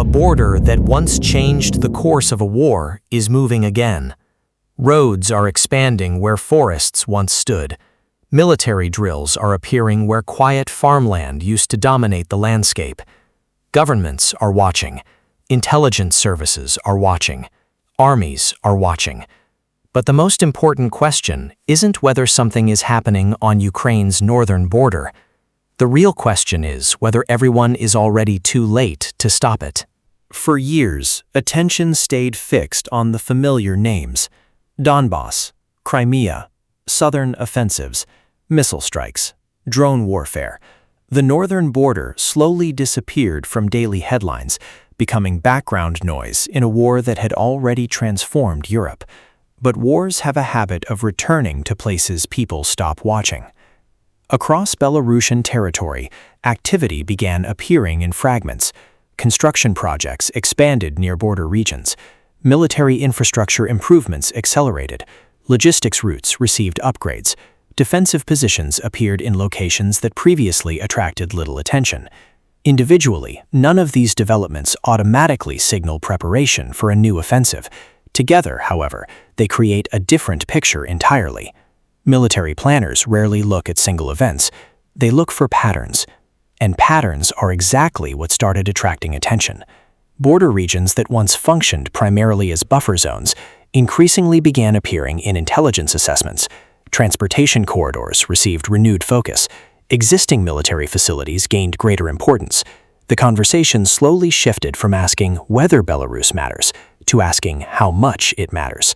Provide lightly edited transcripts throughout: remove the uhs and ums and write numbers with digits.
A border that once changed the course of a war is moving again. Roads are expanding where forests once stood. Military drills are appearing where quiet farmland used to dominate the landscape. Governments are watching. Intelligence services are watching. Armies are watching. But the most important question isn't whether something is happening on Ukraine's northern border. The real question is whether everyone is already too late to stop it. For years, attention stayed fixed on the familiar names: Donbass, Crimea, southern offensives, missile strikes, drone warfare. The northern border slowly disappeared from daily headlines, becoming background noise in a war that had already transformed Europe. But wars have a habit of returning to places people stop watching. Across Belarusian territory, activity began appearing in fragments. Construction projects expanded near border regions. Military infrastructure improvements accelerated. Logistics routes received upgrades. Defensive positions appeared in locations that previously attracted little attention. Individually, none of these developments automatically signal preparation for a new offensive. Together, however, they create a different picture entirely. Military planners rarely look at single events. They look for patterns. And patterns are exactly what started attracting attention. Border regions that once functioned primarily as buffer zones increasingly began appearing in intelligence assessments. Transportation corridors received renewed focus. Existing military facilities gained greater importance. The conversation slowly shifted from asking whether Belarus matters to asking how much it matters.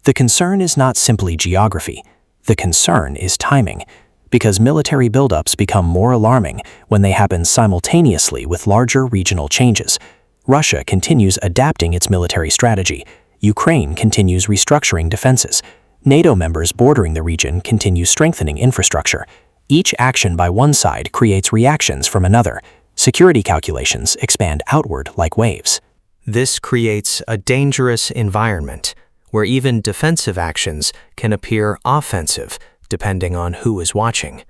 The concern is not simply geography. The concern is timing, because military buildups become more alarming when they happen simultaneously with larger regional changes. Russia continues adapting its military strategy. Ukraine continues restructuring defenses. NATO members bordering the region continue strengthening infrastructure. Each action by one side creates reactions from another. Security calculations expand outward like waves. This creates a dangerous environment where even defensive actions can appear offensive depending on who is watching.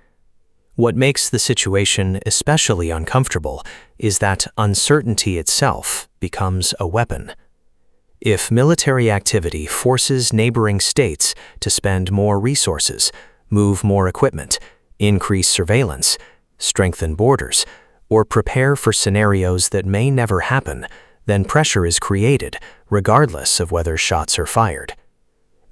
What makes the situation especially uncomfortable is that uncertainty itself becomes a weapon. If military activity forces neighboring states to spend more resources, move more equipment, increase surveillance, strengthen borders, or prepare for scenarios that may never happen, then pressure is created, regardless of whether shots are fired.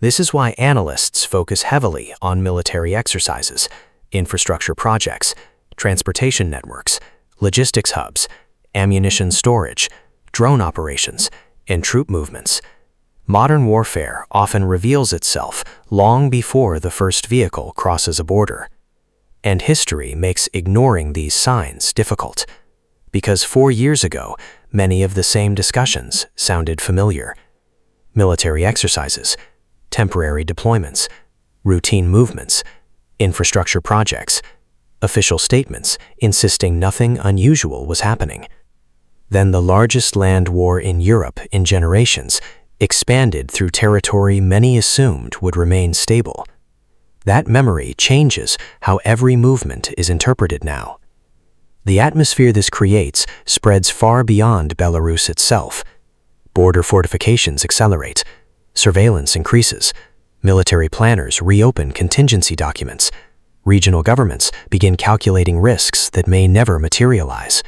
This is why analysts focus heavily on military exercises, infrastructure projects, transportation networks, logistics hubs, ammunition storage, drone operations, and troop movements. Modern warfare often reveals itself long before the first vehicle crosses a border. And history makes ignoring these signs difficult, because 4 years ago, many of the same discussions sounded familiar. Military exercises, temporary deployments, routine movements, infrastructure projects, official statements insisting nothing unusual was happening. Then the largest land war in Europe in generations expanded through territory many assumed would remain stable. That memory changes how every movement is interpreted now. The atmosphere this creates spreads far beyond Belarus itself. Border fortifications accelerate, surveillance increases, military planners reopen contingency documents, regional governments begin calculating risks that may never materialize.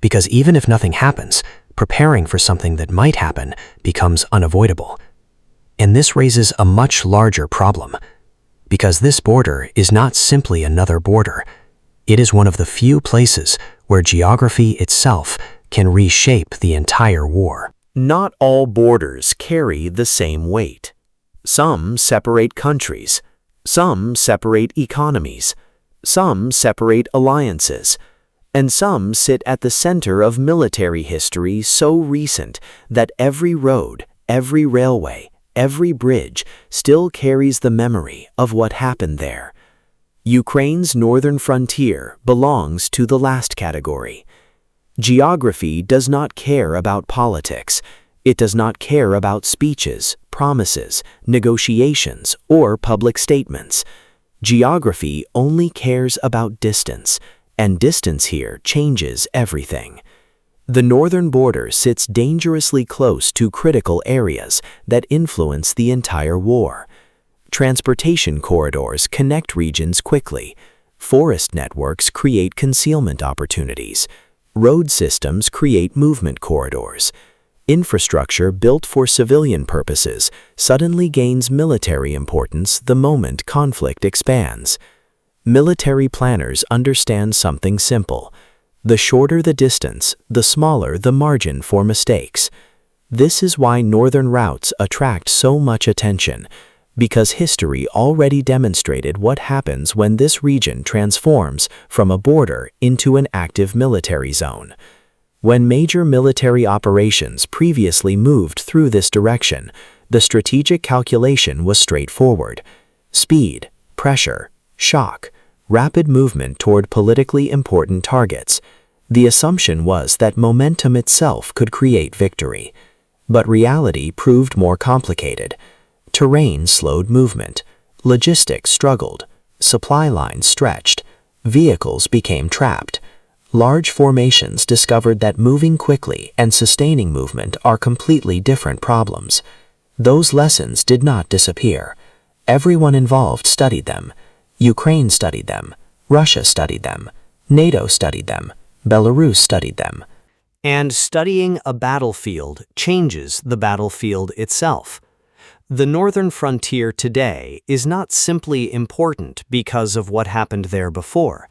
Because even if nothing happens, preparing for something that might happen becomes unavoidable. And this raises a much larger problem, because this border is not simply another border. It is one of the few places where geography itself can reshape the entire war. Not all borders carry the same weight. Some separate countries. Some separate economies. Some separate alliances. And some sit at the center of military history so recent that every road, every railway, every bridge still carries the memory of what happened there. Ukraine's northern frontier belongs to the last category. Geography does not care about politics. It does not care about speeches, promises, negotiations, or public statements. Geography only cares about distance, and distance here changes everything. The northern border sits dangerously close to critical areas that influence the entire war. Transportation corridors connect regions quickly. Forest networks create concealment opportunities. Road systems create movement corridors. Infrastructure built for civilian purposes suddenly gains military importance the moment conflict expands. Military planners understand something simple. The shorter the distance, the smaller the margin for mistakes. This is why northern routes attract so much attention, because history already demonstrated what happens when this region transforms from a border into an active military zone. When major military operations previously moved through this direction, the strategic calculation was straightforward: speed, pressure, shock, rapid movement toward politically important targets. The assumption was that momentum itself could create victory. But reality proved more complicated. Terrain slowed movement, logistics struggled, supply lines stretched, vehicles became trapped. Large formations discovered that moving quickly and sustaining movement are completely different problems. Those lessons did not disappear. Everyone involved studied them. Ukraine studied them. Russia studied them. NATO studied them. Belarus studied them. And studying a battlefield changes the battlefield itself. The northern frontier today is not simply important because of what happened there before.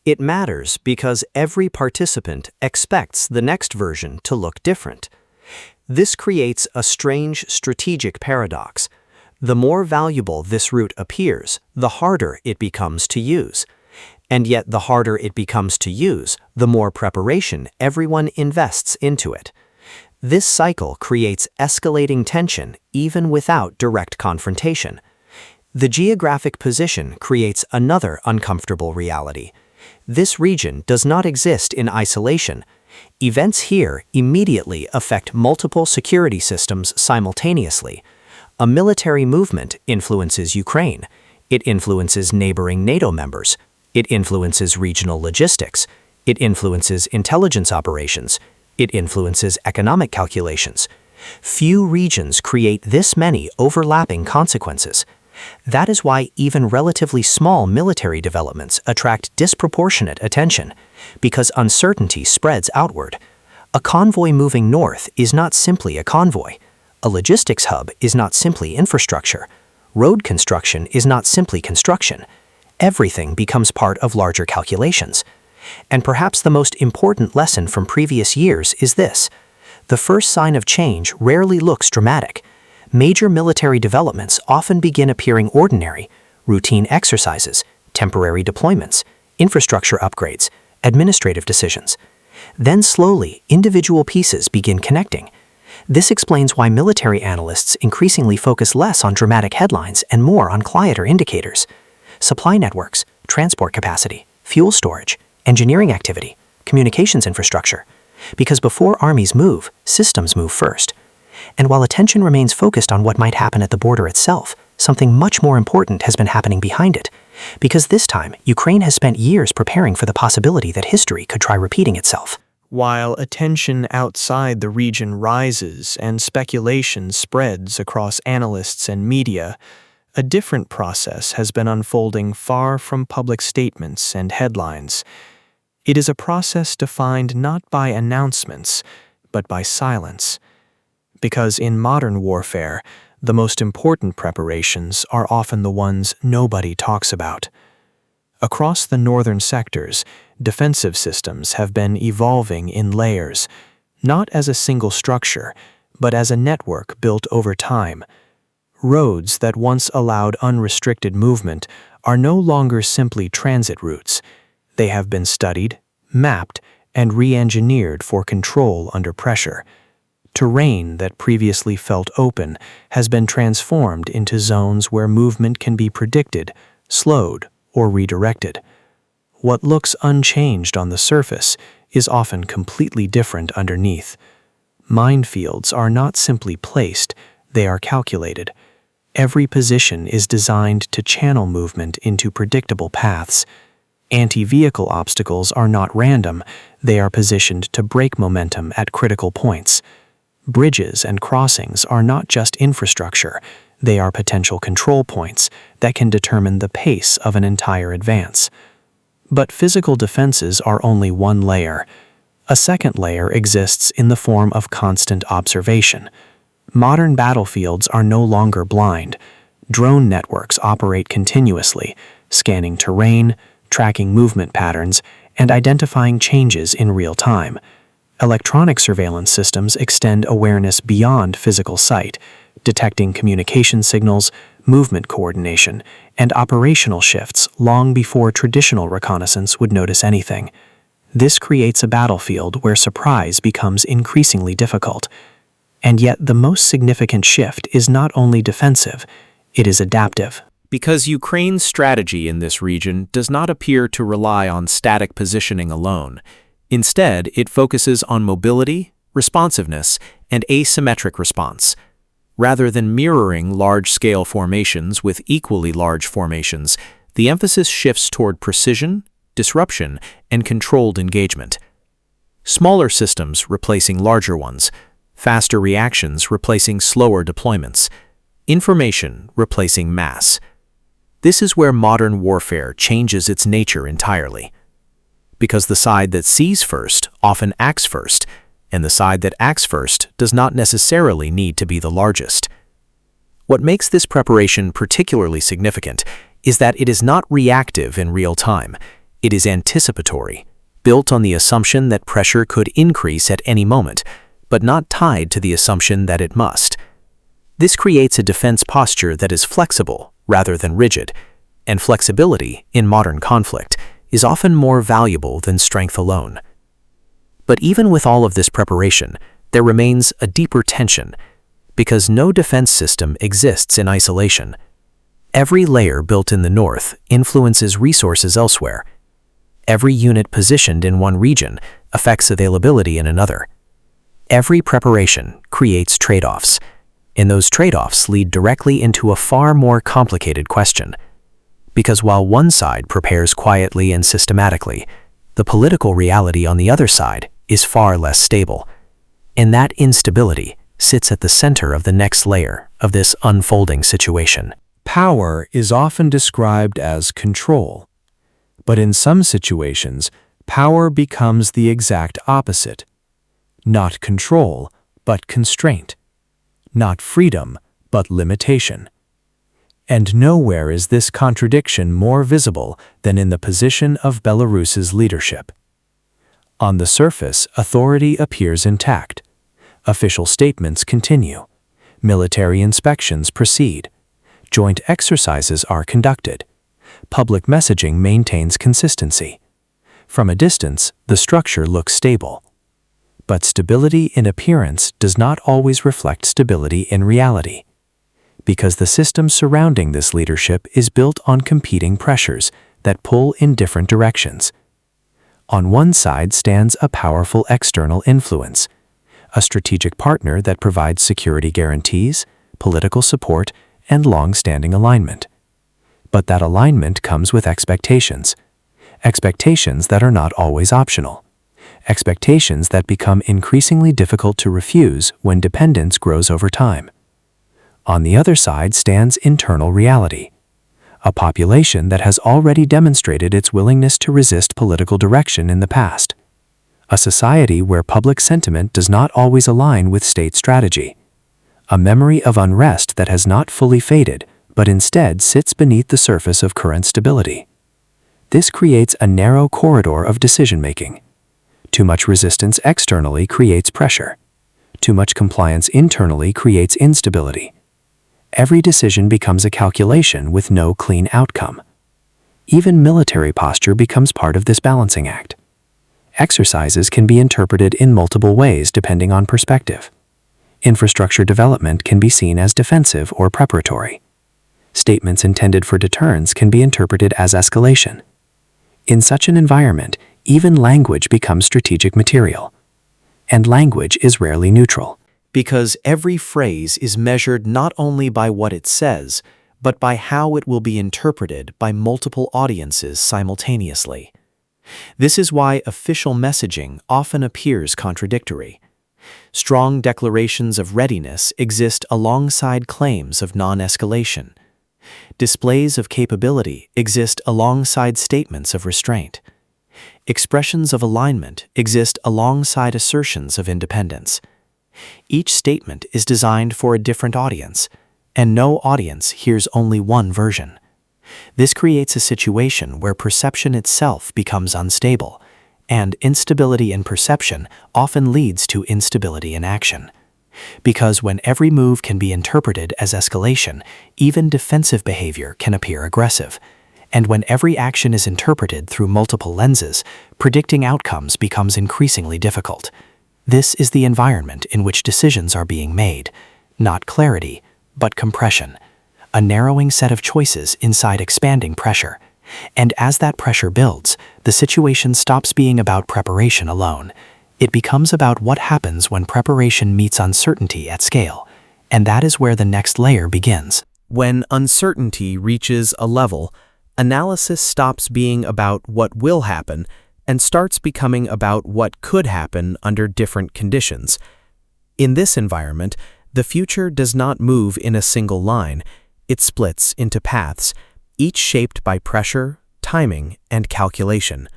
It matters because every participant expects the next version to look different. This creates a strange strategic paradox. The more valuable this route appears, the harder it becomes to use. And yet the harder it becomes to use, the more preparation everyone invests into it. This cycle creates escalating tension even without direct confrontation. The geographic position creates another uncomfortable reality. This region does not exist in isolation. Events here immediately affect multiple security systems simultaneously. A military movement influences Ukraine. It influences neighboring NATO members. It influences regional logistics. It influences intelligence operations. It influences economic calculations. Few regions create this many overlapping consequences. That is why even relatively small military developments attract disproportionate attention, because uncertainty spreads outward. A convoy moving north is not simply a convoy. A logistics hub is not simply infrastructure. Road construction is not simply construction. Everything becomes part of larger calculations. And perhaps the most important lesson from previous years is this: the first sign of change rarely looks dramatic. Major military developments often begin appearing ordinary: routine exercises, temporary deployments, infrastructure upgrades, administrative decisions. Then slowly, individual pieces begin connecting. This explains why military analysts increasingly focus less on dramatic headlines and more on quieter indicators: supply networks, transport capacity, fuel storage, engineering activity, communications infrastructure. Because before armies move, systems move first. And while attention remains focused on what might happen at the border itself, something much more important has been happening behind it. Because this time, Ukraine has spent years preparing for the possibility that history could try repeating itself. While attention outside the region rises and speculation spreads across analysts and media, a different process has been unfolding far from public statements and headlines. It is a process defined not by announcements, but by silence. Because in modern warfare, the most important preparations are often the ones nobody talks about. Across the northern sectors, defensive systems have been evolving in layers, not as a single structure, but as a network built over time. Roads that once allowed unrestricted movement are no longer simply transit routes. They have been studied, mapped, and re-engineered for control under pressure. Terrain that previously felt open has been transformed into zones where movement can be predicted, slowed, or redirected. What looks unchanged on the surface is often completely different underneath. Minefields are not simply placed, they are calculated. Every position is designed to channel movement into predictable paths. Anti-vehicle obstacles are not random, they are positioned to break momentum at critical points. Bridges and crossings are not just infrastructure, they are potential control points that can determine the pace of an entire advance. But physical defenses are only one layer. A second layer exists in the form of constant observation. Modern battlefields are no longer blind. Drone networks operate continuously, scanning terrain, tracking movement patterns, and identifying changes in real time. Electronic surveillance systems extend awareness beyond physical sight, detecting communication signals, movement coordination, and operational shifts long before traditional reconnaissance would notice anything. This creates a battlefield where surprise becomes increasingly difficult. And yet the most significant shift is not only defensive, it is adaptive. Because Ukraine's strategy in this region does not appear to rely on static positioning alone. Instead, it focuses on mobility, responsiveness, and asymmetric response. Rather than mirroring large-scale formations with equally large formations, the emphasis shifts toward precision, disruption, and controlled engagement. Smaller systems replacing larger ones, faster reactions replacing slower deployments, information replacing mass. This is where modern warfare changes its nature entirely. Because the side that sees first often acts first, and the side that acts first does not necessarily need to be the largest. What makes this preparation particularly significant is that it is not reactive in real time. It is anticipatory, built on the assumption that pressure could increase at any moment, but not tied to the assumption that it must. This creates a defense posture that is flexible rather than rigid, and flexibility in modern conflict is often more valuable than strength alone. But even with all of this preparation, there remains a deeper tension, because no defense system exists in isolation. Every layer built in the north influences resources elsewhere. Every unit positioned in one region affects availability in another. Every preparation creates trade-offs, and those trade-offs lead directly into a far more complicated question. Because while one side prepares quietly and systematically, the political reality on the other side is far less stable. And that instability sits at the center of the next layer of this unfolding situation. Power is often described as control. But in some situations, power becomes the exact opposite. Not control, but constraint. Not freedom, but limitation. And nowhere is this contradiction more visible than in the position of Belarus's leadership. On the surface, authority appears intact. Official statements continue. Military inspections proceed. Joint exercises are conducted. Public messaging maintains consistency. From a distance, the structure looks stable. But stability in appearance does not always reflect stability in reality, because the system surrounding this leadership is built on competing pressures that pull in different directions. On one side stands a powerful external influence, a strategic partner that provides security guarantees, political support, and long-standing alignment. But that alignment comes with expectations that are not always optional, expectations that become increasingly difficult to refuse when dependence grows over time. On the other side stands internal reality, a population that has already demonstrated its willingness to resist political direction in the past, a society where public sentiment does not always align with state strategy, a memory of unrest that has not fully faded but instead sits beneath the surface of current stability. This creates a narrow corridor of decision-making. Too much resistance externally creates pressure. Too much compliance internally creates instability. Every decision becomes a calculation with no clean outcome. Even military posture becomes part of this balancing act. Exercises can be interpreted in multiple ways depending on perspective. Infrastructure development can be seen as defensive or preparatory. Statements intended for deterrence can be interpreted as escalation. In such an environment, even language becomes strategic material. And language is rarely neutral. Because every phrase is measured not only by what it says, but by how it will be interpreted by multiple audiences simultaneously. This is why official messaging often appears contradictory. Strong declarations of readiness exist alongside claims of non-escalation. Displays of capability exist alongside statements of restraint. Expressions of alignment exist alongside assertions of independence. Each statement is designed for a different audience, and no audience hears only one version. This creates a situation where perception itself becomes unstable, and instability in perception often leads to instability in action. Because when every move can be interpreted as escalation, even defensive behavior can appear aggressive. And when every action is interpreted through multiple lenses, predicting outcomes becomes increasingly difficult. This is the environment in which decisions are being made, not clarity, but compression, a narrowing set of choices inside expanding pressure. And as that pressure builds, the situation stops being about preparation alone. It becomes about what happens when preparation meets uncertainty at scale, and that is where the next layer begins. When uncertainty reaches a level, analysis stops being about what will happen and starts becoming about what could happen under different conditions. In this environment, the future does not move in a single line. It splits into paths, each shaped by pressure, timing, and calculation.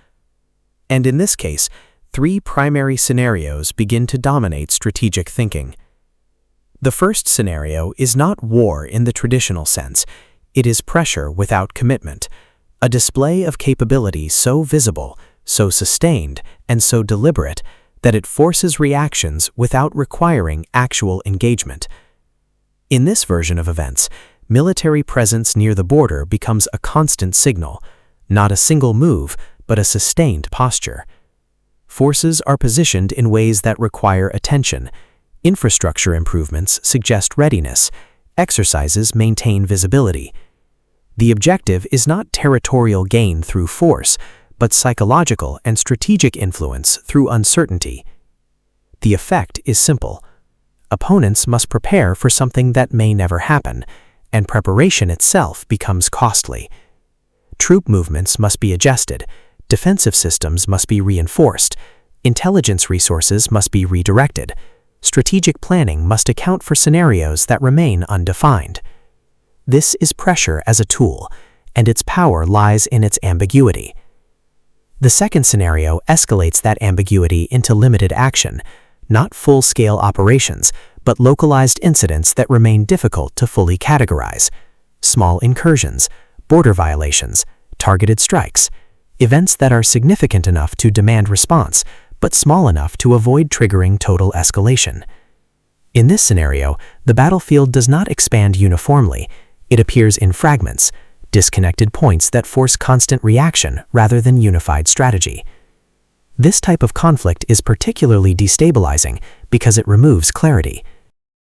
And in this case, three primary scenarios begin to dominate strategic thinking. The first scenario is not war in the traditional sense. It is pressure without commitment, a display of capability so visible, so sustained, and so deliberate that it forces reactions without requiring actual engagement. In this version of events, military presence near the border becomes a constant signal, not a single move, but a sustained posture. Forces are positioned in ways that require attention. Infrastructure improvements suggest readiness. Exercises maintain visibility. The objective is not territorial gain through force, but psychological and strategic influence through uncertainty. The effect is simple. Opponents must prepare for something that may never happen, and preparation itself becomes costly. Troop movements must be adjusted, defensive systems must be reinforced, intelligence resources must be redirected, strategic planning must account for scenarios that remain undefined. This is pressure as a tool, and its power lies in its ambiguity. The second scenario escalates that ambiguity into limited action, not full-scale operations, but localized incidents that remain difficult to fully categorize. Small incursions, border violations, targeted strikes, events that are significant enough to demand response, but small enough to avoid triggering total escalation. In this scenario, the battlefield does not expand uniformly. It appears in fragments, disconnected points that force constant reaction rather than unified strategy. This type of conflict is particularly destabilizing because it removes clarity.